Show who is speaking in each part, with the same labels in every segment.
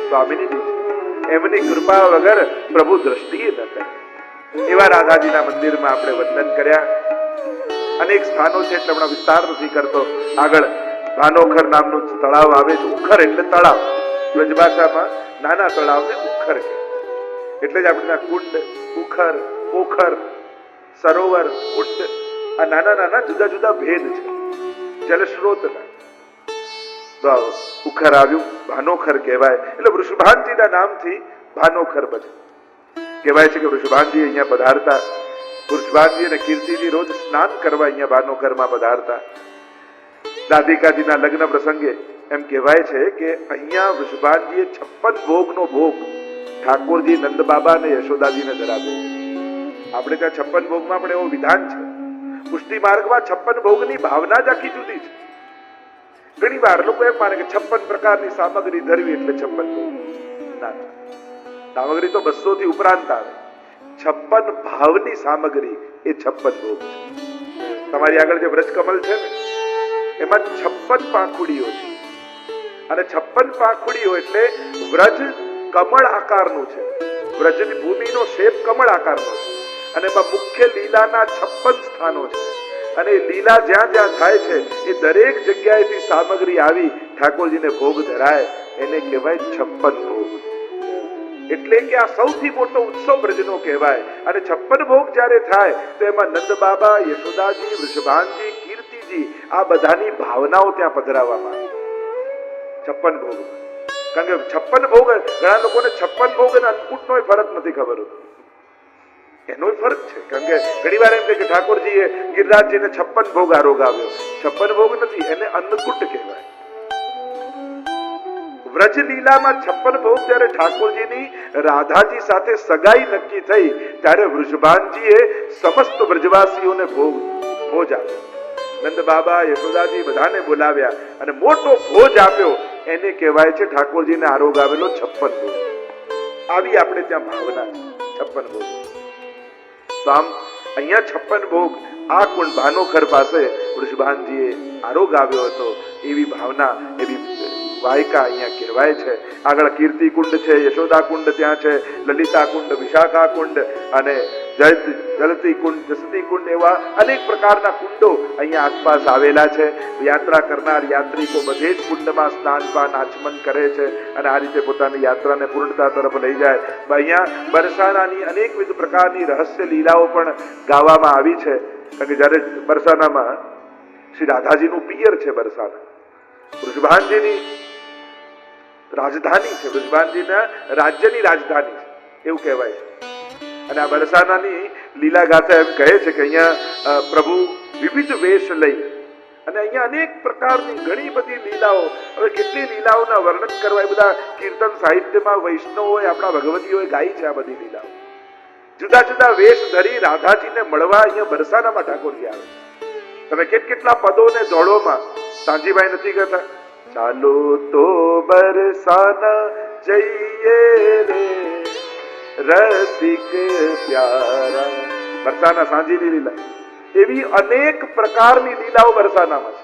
Speaker 1: સ્વામિની એમની કૃપા વગર પ્રભુ દ્રષ્ટિ ન કરે એવા રાધાજીના મંદિરમાં આપણે વંદન કર્યા. અનેક સ્થાનો છે એટલે હમણાં વિસ્તાર નથી કરતો. આગળ ભાનોખર નામનું તળાવ આવે છે. ઉખર એટલે તળાવ, વ્રજભાષામાં નાના તળાવને ઉખર કહે. એટલે જ આપણે કુંડ, ઉખર, પોખર, સરોવર, કુંડ આ નાના નાના જુદા જુદા ભેદ છે જલસ્રોતના. તો ઉખર આવ્યું, ભાનોખર કહેવાય. એટલે વૃષભાનજીના નામથી ભાનોખર બને. કહેવાય છે કે વૃષભાનજી અહીંયા પધારતા. વૃષભાનજી અને કીર્તિજી રોજ સ્નાન કરવા અહીંયા ભાનોખરમાં પધારતા. રાધિકાજીના લગ્ન પ્રસંગે એમ કહેવાય છે કે અહીંયા વૃષભાનજીએ 56 ભોગનો ભોગ ઠાકોરજી, નંદ બાબા અને યશોદાજીને ધરાવ્યો. આપણે ત્યાં 56 ભોગમાં પણ એવો વિધાન છે. પુષ્ટિ માર્ગમાં 56 ભોગની ભાવના જ આખી જુદી છે. ઘણી વાર લોકો એમ માને કે 56 પ્રકારની સામગ્રી ધરવી એટલે 56 ભોગ. ના, સામગ્રી તો 200 થી ઉપરાંત આવે. 56 ભાવની સામગ્રી એ 56 ભોગ છે. તમારી આગળ જે વ્રજકમલ છે ને એમાં 56 પાંખુડીઓ છે. અને 56 પાંખુડીઓ એટલે વ્રજ કમળ આકારનું છે. વ્રજની ભૂમિનો શેપ કમળ આકારનો છે. અને એમાં મુખ્ય લીલાના 56 સ્થાનો છે. અને લીલા જ્યાં જ્યાં થાય છે એ દરેક જગ્યાએથી સામગ્રી આવી ઠાકોરજીને ભોગ ધરાય એને કહેવાય 56 ભોગ. એટલે કે આ સૌથી મોટો ઉત્સવ વ્રજનો કહેવાય. અને 56 ભોગ જ્યારે થાય તો એમાં નંદ બાબા, યશોદાજી, વૃષભાનજી, કીર્તિજી આ બધાની ભાવનાઓ ત્યાં પધરાવવામાં આવે. 56 ભોગ. કારણ કે 56 ભોગ, ઘણા લોકોને 56 ભોગ અને અન્નકૂટનો ફરક નથી ખબર હોતો. એનો ફરક છે. કારણ કે ઘણી વાર એમ કે ઠાકોરજીએ ગિરિરાજજીને 56 ભોગ આરોગાવ્યો. 56 ભોગ નથી, એને અન્નકૂટ કહેવાય. વ્રજ લીલામાં 56 ભોગ જ્યારે ઠાકોરજીની રાધાજી સાથે સગાઈ નક્કી થઈ ત્યારે વૃષભાનજીએ સમસ્ત વ્રજવાસીઓને ભોજ આપ્યો. નંદ બાબા, યશોદાજી બધાને બોલાવ્યા અને મોટો ભોજ આપ્યો. એને કહેવાય છે ઠાકોરજીને આરોગાવેલો 56 ભોગ. આવી આપણે ત્યાં ભાવના છે 56 ભોગ. તો આમ અહીંયા 56 ભોગ આ કુંડ ભાનોખર પાસે વૃષભાનજીએ આરોગાવ્યો હતો. એવી ભાવના, એવી વાયકા અહીંયા કહેવાય છે. આગળ કીર્તિ કુંડ છે, યશોદા કુંડ ત્યાં છે, લલિતા કુંડ, વિશાખા કુંડ અને જલતી કુંડ, જસતી કુંડ એવા અનેક પ્રકારના કુંડો અહીંયા આસપાસ આવેલા છે. યાત્રા કરનાર યાત્રિકો બધે જ કુંડમાં સ્નાનપાન આચમન કરે છે અને આ રીતે પોતાની યાત્રાને પૂર્ણતા તરફ લઈ જાય. અહીંયા બરસાનાની અનેકવિધ પ્રકારની રહસ્ય લીલાઓ પણ ગાવામાં આવી છે. કારણ કે જ્યારે બરસાનામાં શ્રી રાધાજીનું પિયર છે, બરસાના વૃષભાનજીની રાજધાની છે, વૃષભાનજીના રાજ્યની રાજધાની છે એવું કહેવાય છે. અને આ બરસાનાની લીલા ગાથા એમ કહે છે કે અહીંયા પ્રભુ વિવિધ વેશ લઈ અને અહીંયા અનેક પ્રકારની ઘણી બધી લીલાઓ, હવે કેટલી લીલાઓના વર્ણન કરવા, એ બધા કીર્તન સાહિત્યમાં વૈષ્ણવોએ, આપણા ભગવતીઓએ ગાઈ છે. આ બધી લીલાઓ જુદા જુદા વેશ ધરી રાધાજીને મળવા અહીંયા બરસાનામાં ઠાકોરજી આવે. તમે કેટલા પદો ને દોડોમાં સાંજીભાઈ નથી કહેતા, ચાલો તો બરસાના જઈએ રે રસિક પ્યારા. બરસાના સાંજીની લીલા, એવી અનેક પ્રકારની લીલાઓ બરસાનામાં છે.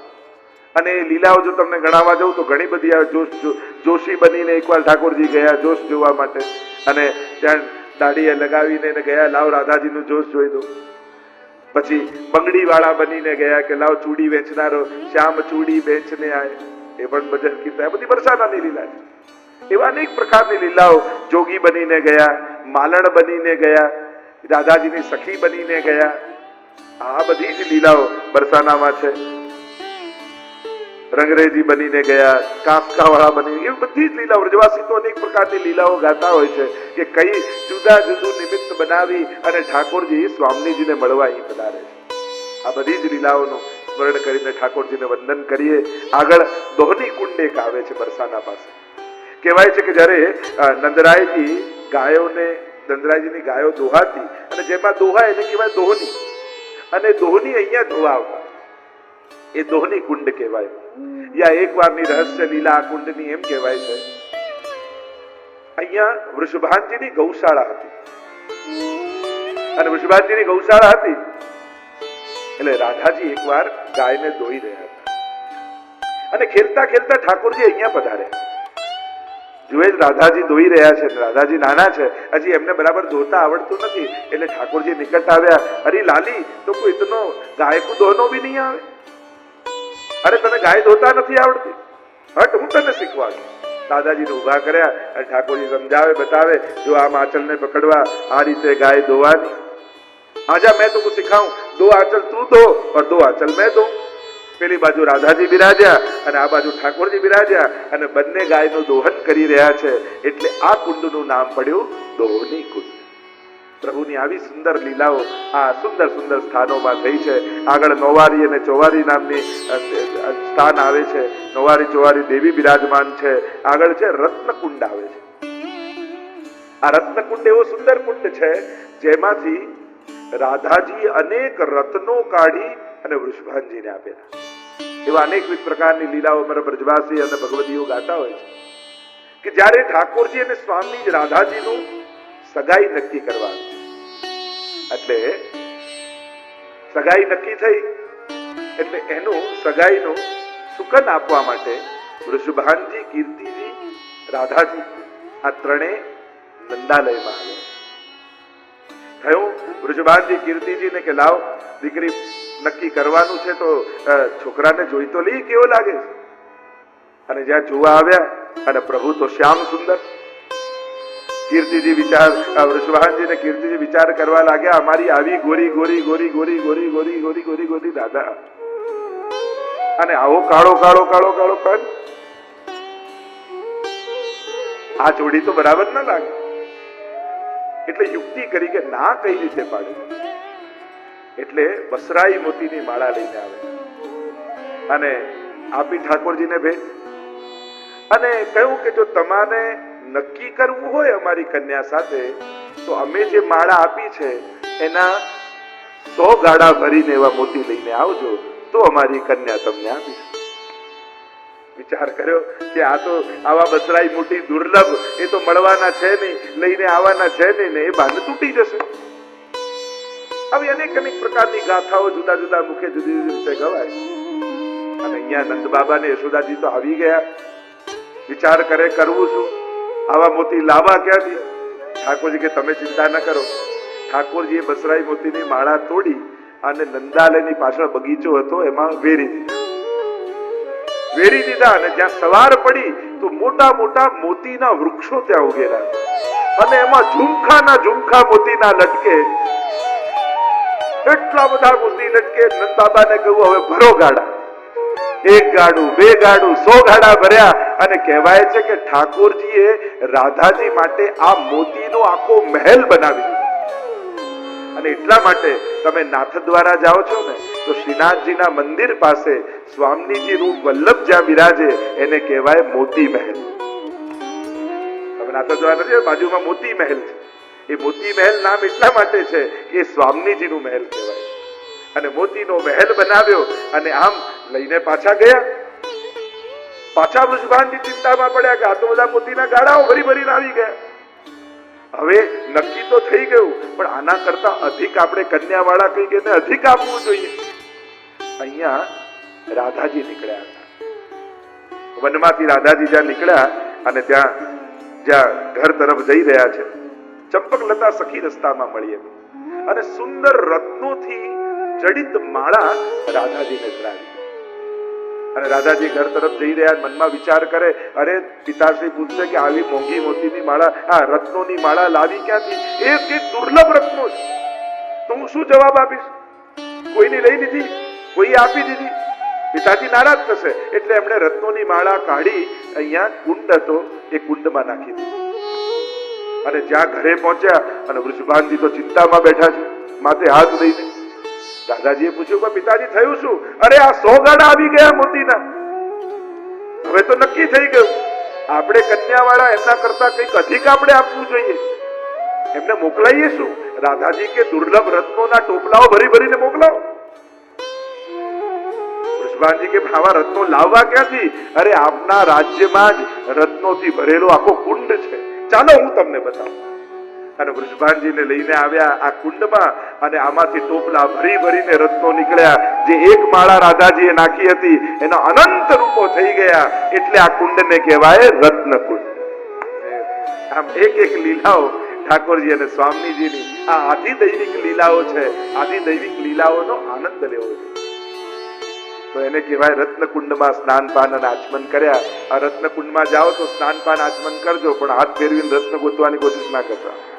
Speaker 1: અને એ લીલાઓ જો તમને ગણાવવા જાઉં તો ઘણી બધી આવે. જોશી બનીને એકવાર ઠાકોરજી ગયા જોશ જોવા માટે અને ત્યાં દાઢીએ લગાવીને ગયા, લાવ રાધાજીનું જોશ જોઈ દો. પછી બંગડી વાળા બનીને ગયા કે લાવ ચૂડી વેચનારો શ્યામ ચૂડી વેચને આય, એ પણ ભજન કીર્તન, બધી બરસાનાની લીલા છે. એવા અનેક પ્રકારની લીલાઓ. જોગી બનીને ગયા, માલણ બનીને ગયા, રાધાજીની સખી બનીને ગયા. આ બધી જ લીલાઓ બરસાનામાં છે. રંગરેજી બનીને ગયા, કાંસકા વાળા બની, એવી બધી જ લીલાઓ. વ્રજવાસી તો અનેક પ્રકારની લીલાઓ ગાતા હોય છે કે કઈ જુદા જુદું નિમિત્ત બનાવી અને ઠાકોરજી સ્વામીજીને મળવા અહીં પધારે છે. આ બધી જ લીલાઓનું સ્મરણ કરીને ઠાકોરજીને વંદન કરીએ. આગળ દોહની કુંડ એક આવે છે બરસાના પાસે. કહેવાય છે કે જ્યારે નંદરાયજીની ગાયો દોહાતી અને જેમાં દોહા એને કહેવાય દોહની, અને દોહની અહીંયા ધોવાવતા, એ દોહની કુંડ કહેવાય. યા એક વારની રહસ્ય લીલા આ કુંડની એમ કહેવાય છે. અહીંયા વૃષભાનજીની ગૌશાળા હતી અને વૃષભાનજીની ગૌશાળા હતી એટલે રાધાજી એકવાર ગાયને દોઈ રહ્યા હતા અને ખેલતા ખેલતા ઠાકોરજી અહીંયા પધાર્યા. જુએ રાધાજી ધોઈ રહ્યા છે, રાધાજી નાના છે, હજી એમને બરાબર ધોતા આવડતું નથી, એટલે ઠાકોરજી નિકટ આવ્યા, અરે લાલી તો કોઈ ઇતનો ગાય કો ધોનો ભી નહીં આવે, અરે તને ગાય ધોતા નથી આવડતી, હટ હું તને શીખવાડું. દાદાજીને ઉભા કર્યા અને ઠાકોરજી સમજાવે બતાવે, જો આમ આંચલને પકડવા, આ રીતે ગાય ધોવાની, આજા मैं तुमको सिखाऊं, दो आंचल तू दो और दो आंचल मैं दो. પેલી બાજુ રાધાજી બિરાજ્યા અને આ બાજુ ઠાકોરજી બિરાજ્યા અને બંને ગાયનું દોહન કરી રહ્યા છે, એટલે આ કુંડનું નામ પડ્યું દોહની કુંડ. પ્રભુની આવી સુંદર લીલાઓ આ સુંદર સુંદર સ્થાનોમાં થઈ છે. આગળ નોવારી અને ચોવારી નામની સ્થાન આવે છે, નોવારી ચોવારી દેવી બિરાજમાન છે. આગળ છે રત્નકુંડ આવે છે. આ રત્નકુંડ એવો સુંદર કુંડ છે જેમાંથી રાધાજી અનેક રત્નો કાઢી અને વૃષભાનજીને આપેલા. એવા અનેકવિધ પ્રકારની લીલાઓ અમારા બ્રજવાસી અને ભગવદીઓ ગાતા હોય છે કે જ્યારે ઠાકોરજી અને સ્વામી રાધાજીનું સગાઈ નક્કી કરવાનું, એટલે સગાઈ નક્કી થઈ એટલે એનું સગાઈનું સુકન આપવા માટે વૃષભાનજી, કીર્તિજી, રાધાજી આ ત્રણેય નંદાલયમાં આવ્યા. થયું વૃષભાનજી કીર્તિજીને કે લાવ દીકરી નક્કી કરવાનું છે તો છોકરાને જોઈ તો લઈ કેવો લાગે છે. અને જ્યાં જોવા આવ્યા અને પ્રભુ તો શ્યામ સુંદર. કીર્તિજી વિચાર, વૃષભાનજી ને કીર્તિજી વિચાર કરવા લાગ્યા, અમારી આવી ગોરી ગોરી ગોરી ગોરી ગોરી ગોરી ગોરી ગોરી ગોરી દાદા, અને આવો કાળો કાળો કાળો કાળો કણ, આ જોડી તો બરાબર ના લાગે. એટલે યુક્તિ કરી કે ના કઈ રીતે પાડે, એટલે બસરાઈ મોતીની માળા લઈને આવે અને આપી ઠાકોરજીને ભેટ, અને કહ્યું કે જો તમારે નક્કી કરવું હોય અમારી કન્યા સાથે તો અમે જે માળા આપી છે એના 100 ગાડા ભરીને એવા મોતી લઈને આવજો તો અમારી કન્યા તમને આપીશ. વિચાર કર્યો કે આ તો આવા બસરાઈ મોટી દુર્લભ, એ તો મળવાના છે નહીં, લઈને આવવાના છે નહીં ને એ બાને તૂટી જશે. આવી અનેક અનેક પ્રકારની ગાથાઓ જુદા જુદા મુખે જુદી જુદી રીતે ગવાય. અને અહીંયા નંદ બાબા ને યશોદાજી તો આવી ગયા. વિચાર કરે કરવું શું, આવા મોતી લાવવા ક્યાંથી? ઠાકોરજી કે તમે ચિંતા ન કરો. ઠાકોરજીએ બસરાઈ મોતીની માળા તોડી અને નંદાલયની પાછળ બગીચો હતો એમાં વેરી દીધા અને જ્યાં સવાર પડી તો મોટા મોટા મોતીના વૃક્ષો ત્યાં ઉગેલા અને એમાં ઝુમખાના ઝુમખા મોતીના લટકે, એટલા બધા મોતી લટકે. નંદ બાબાને કહ્યું હવે ભરો ગાડા. 1 ગાડું 2 ગાડું 100 ગાડા ભર્યા. અને કહેવાય છે કે ઠાકોરજીએ રાધાજી માટે આ મોતીનો આખો મહેલ બનાવી દીધો. અને એટલા માટે તમે નાથદ્વારા જાઓ છો ને તો શ્રીનાથજીના મંદિર પાસે સ્વામીજી રૂપ વલ્લભ જ્યાં બિરાજે એને કહેવાય મોતી મહેલ. તમે નાથદ્વારા નથી, બાજુમાં મોતી મહેલ છે. એ મોતી મહેલ નામ એટલા માટે છે કે સ્વામીજીનું મહેલ કહેવાય. અને મોતીનો મહેલ બનાવ્યો અને આમ લઈને પાછા ગયા. પાછા વૃષભાનજી ચિંતામાં પડ્યા કે આ તો બધા મોતીના ગાડાઓ ભરી ભરીને આવી ગયા. હવે નક્કી તો થઈ ગયું, પણ આના કરતા અધિક આપણે કન્યાવાળા કઈ કે અધિક આપવું જોઈએ. અહીંયા રાધાજી નીકળ્યા હતા. વનમાંથી રાધાજી જ્યાં નીકળ્યા અને જ્યાં ઘર તરફ જઈ રહ્યા છે, ચંપકલતા સખી રસ્તામાં મળી હતી અને સુંદર રત્નોથી જડિત માળા રાધાજીને ચડાવી. અને રાધાજી ઘર તરફ જઈ રહ્યા, મનમાં વિચાર કરે, અરે પિતાશ્રી પૂછશે કે આવી મોંઘી મોતીની માળા, આ રત્નોની માળા લાવી ક્યાંથી? એક દુર્લભ રત્નો છે, તો હું શું જવાબ આપીશ? કોઈની લઈ લીધી, કોઈ આપી દીધી, પિતાજી નારાજ થશે. એટલે એમણે રત્નોની માળા કાઢી અહીંયા કુંડ હતો એ કુંડમાં નાખી દીધી. અને જ્યાં ઘરે પહોંચ્યા અને વૃષભાનજી તો ચિંતામાં બેઠા છે, માથે હાથ દઈને. દાદાજીએ પૂછ્યું કે પિતાજી થયું શું? અરે આ 100 ગાડા આવી ગયા મોતીના. હવે તો નક્કી થઈ ગયું, આપણે કન્યાવાળા એમના કરતા કંઈક અધિક આપણે આપવું જોઈએ. એમને મોકલાઈએ શું? રાધાજી કે દુર્લભ રત્નોના ટોપલાઓ ભરી ભરીને મોકલાવો. વૃષભાનજી કે આવા રત્નો લાવવા ક્યાંથી? અરે આપના રાજ્યમાં જ રત્નોથી ભરેલો આખો કુંડ છે, ચાલો હું તમને બતાવું. અને વૃષભાનજીને લઈને આવ્યા આ કુંડમાં અને આમાંથી ટોપલા ભરી ભરીને રત્નો નીકળ્યા. જે એક માળા રાધાજીએ નાખી હતી એના અનંત રૂપો થઈ ગયા. એટલે આ કુંડને કહેવાય રત્નકુંડ. આમ એક એક લીલાઓ ઠાકોરજી અને સ્વામીજીની આ આધિદૈવિક લીલાઓ છે. આધિદૈવિક લીલાઓનો આનંદ લેવો છે. તો એને કહેવાય રત્નકુંડમાં સ્નાનપાન અને આચમન કર્યા. આ રત્નકુંડમાં જાઓ તો સ્નાનપાન આચમન કરજો, પણ હાથ ફેરવીને રત્ન ગોતવાની કોશિશ ના કરતા.